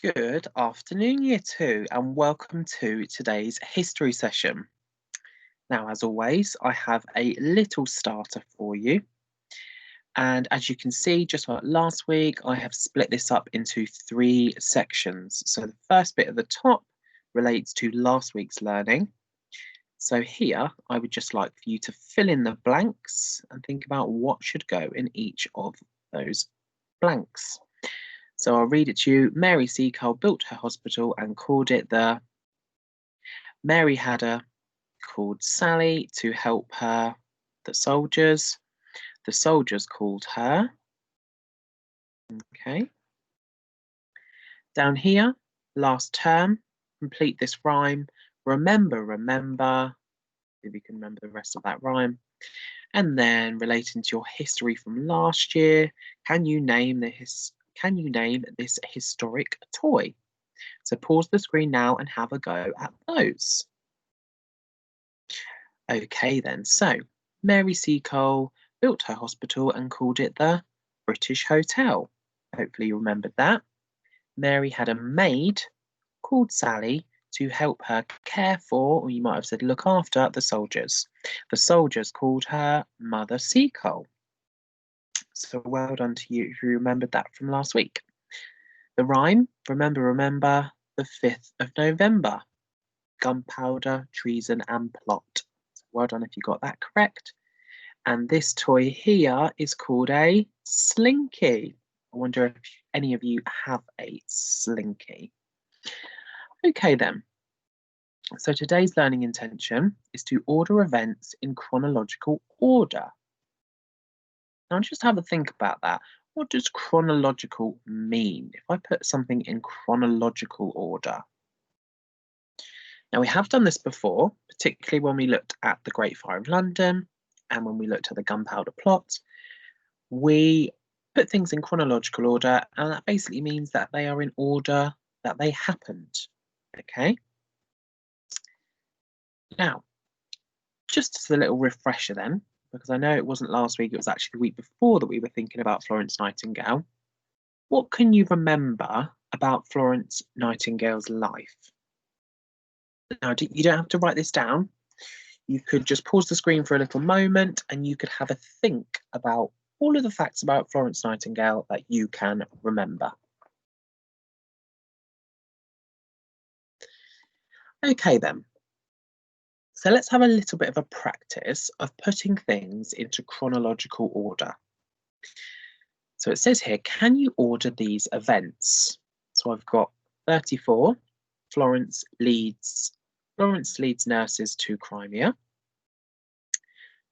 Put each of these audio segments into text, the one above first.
Good afternoon, Year 2, and welcome to today's history session. Now, as always, I have a little starter for you. And as you can see, just like last week, I have split this up into 3 sections. So the first bit at the top relates to last week's learning. So here, I would just like for you to fill in the blanks and think about what should go in each of those blanks. So I'll read it to you. Mary Seacole built her hospital and called it the... Mary had a called Sally to help her the soldiers. The soldiers called her. Okay. Down here, last term, complete this rhyme. Remember, remember. If you can remember the rest of that rhyme. And then relating to your history from last year, can you name this historic toy? So pause the screen now and have a go at those. Okay then, so Mary Seacole built her hospital and called it the British Hotel. Hopefully you remembered that. Mary had a maid called Sally to help her care for, or you might have said look after, the soldiers. The soldiers called her Mother Seacole. So well done to you if you remembered that from last week. The rhyme, remember, remember, the 5th of November. Gunpowder, treason and plot. So well done if you got that correct. And this toy here is called a slinky. I wonder if any of you have a slinky. Okay then. So today's learning intention is to order events in chronological order. Now just have a think about that. What does chronological mean? If I put something in chronological order. Now we have done this before, particularly when we looked at the Great Fire of London and when we looked at the Gunpowder Plot. We put things in chronological order, and that basically means that they are in order that they happened. Okay. Now, just as a little refresher then, because I know it wasn't last week, it was actually the week before that we were thinking about Florence Nightingale. What can you remember about Florence Nightingale's life? Now, you don't have to write this down. You could just pause the screen for a little moment and you could have a think about all of the facts about Florence Nightingale that you can remember. Okay then. So let's have a little bit of a practice of putting things into chronological order. So it says here, can you order these events? So I've got 34, Florence leads nurses to Crimea.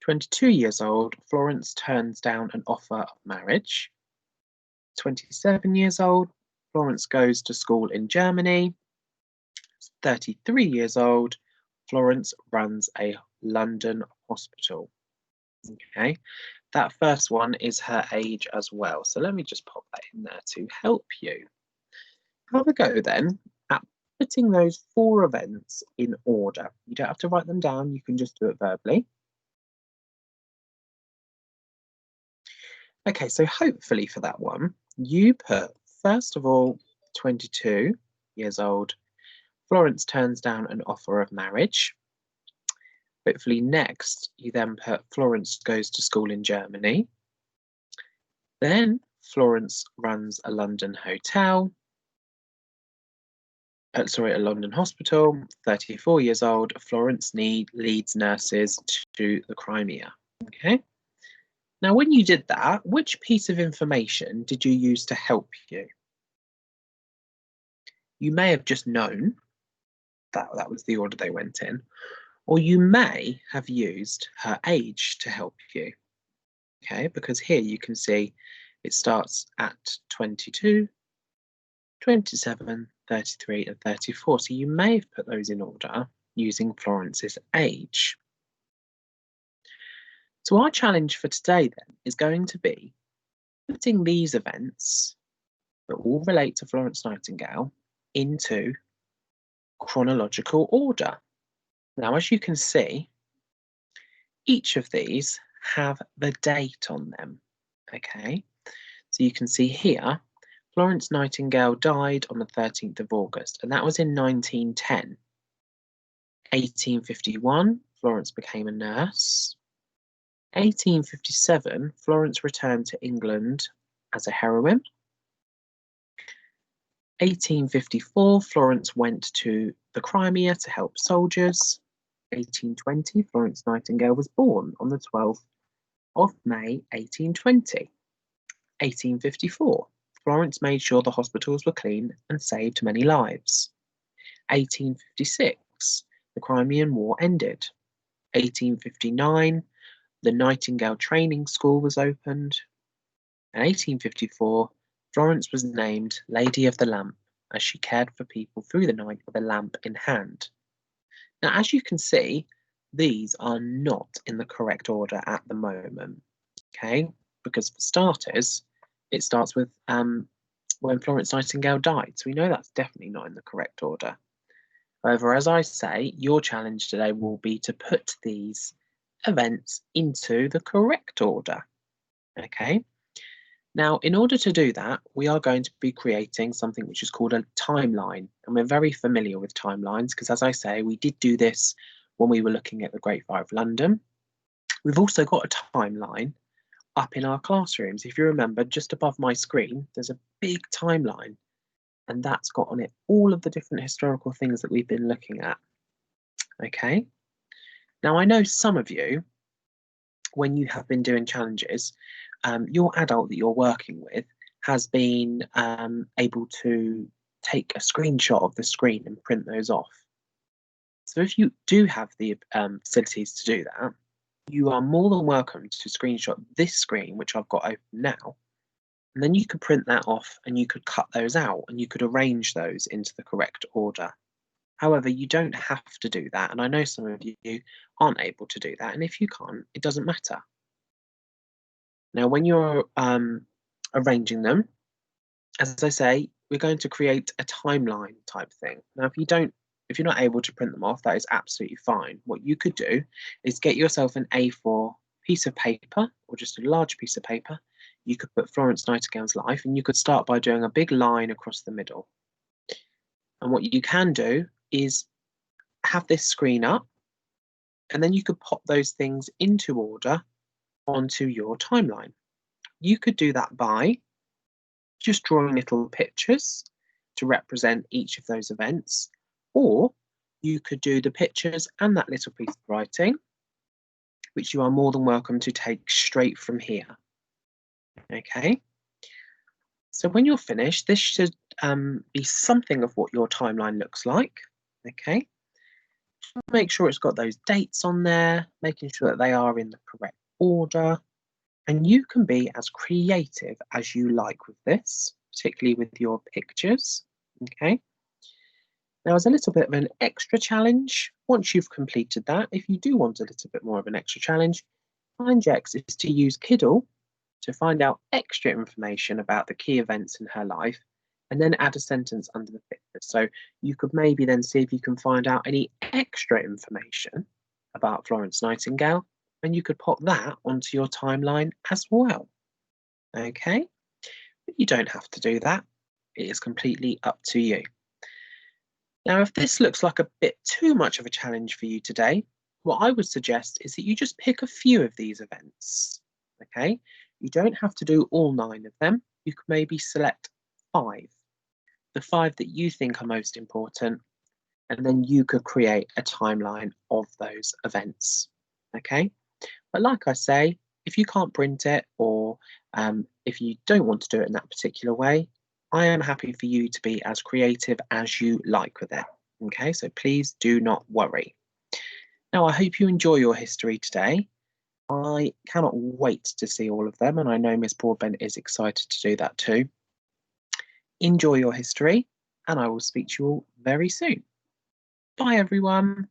22 years old, Florence turns down an offer of marriage. 27 years old, Florence goes to school in Germany. 33 years old, Florence runs a London hospital. Okay, that first one is her age as well. So let me just pop that in there to help you. Have a go then at putting those 4 events in order. You don't have to write them down, you can just do it verbally. Okay, so hopefully for that one, you put, first of all, 22 years old, Florence turns down an offer of marriage. Hopefully next, you then put Florence goes to school in Germany. Then Florence runs a London hotel. A London hospital. 34 years old, Florence leads nurses to the Crimea. Okay. Now, when you did that, which piece of information did you use to help you? You may have just known that that was the order they went in, or you may have used her age to help you. Okay, because here you can see it starts at 22, 27, 33 and 34. So you may have put those in order using Florence's age. So our challenge for today then is going to be putting these events that all relate to Florence Nightingale into chronological order. Now, as you can see, each of these have the date on them. Okay, so you can see here, Florence Nightingale died on the 13th of August, and that was in 1910. 1851, Florence became a nurse. 1857, Florence returned to England as a heroine. 1854, Florence went to the Crimea to help soldiers. 1820, Florence Nightingale was born on the 12th of May 1820. 1854, Florence made sure the hospitals were clean and saved many lives. 1856, the Crimean War ended. 1859, the Nightingale Training School was opened. In 1854, Florence was named Lady of the Lamp as she cared for people through the night with a lamp in hand. Now, as you can see, these are not in the correct order at the moment, okay? Because for starters, it starts with when Florence Nightingale died, so we know that's definitely not in the correct order. However, as I say, your challenge today will be to put these events into the correct order, okay? Now, in order to do that, we are going to be creating something which is called a timeline. And we're very familiar with timelines because, as I say, we did do this when we were looking at the Great Fire of London. We've also got a timeline up in our classrooms. If you remember, just above my screen, there's a big timeline. And that's got on it all of the different historical things that we've been looking at. Okay. Now, I know some of you, when you have been doing challenges, your adult that you're working with has been able to take a screenshot of the screen and print those off. So if you do have the facilities to do that, you are more than welcome to screenshot this screen, which I've got open now, and then you could print that off and you could cut those out and you could arrange those into the correct order. However, you don't have to do that, and I know some of you aren't able to do that, and if you can't, it doesn't matter. Now, when you're arranging them, as I say, we're going to create a timeline type thing. Now, if you're not able to print them off, that is absolutely fine. What you could do is get yourself an A4 piece of paper or just a large piece of paper. You could put Florence Nightingale's life, and you could start by doing a big line across the middle. And what you can do is have this screen up, and then you could pop those things into order onto your timeline. You could do that by just drawing little pictures to represent each of those events, or you could do the pictures and that little piece of writing, which you are more than welcome to take straight from here. Okay, so when you're finished, this should be something of what your timeline looks like. Okay, make sure it's got those dates on there, making sure that they are in the correct order. And you can be as creative as you like with this, particularly with your pictures. Okay. Now, as a little bit of an extra challenge, once you've completed that, if you do want a little bit more of an extra challenge, FindJex is to use Kiddle to find out extra information about the key events in her life and then add a sentence under the picture. So you could maybe then see if you can find out any extra information about Florence Nightingale, and you could pop that onto your timeline as well. Okay, but you don't have to do that. It is completely up to you. Now, if this looks like a bit too much of a challenge for you today, what I would suggest is that you just pick a few of these events. Okay, you don't have to do all 9 of them. You could maybe select 5, the 5 that you think are most important, and then you could create a timeline of those events. Okay. But like I say, if you can't print it, or if you don't want to do it in that particular way, I am happy for you to be as creative as you like with it. Okay, so please do not worry. Now, I hope you enjoy your history today. I cannot wait to see all of them, and I know Miss Broadbent is excited to do that too. Enjoy your history, and I will speak to you all very soon. Bye, everyone.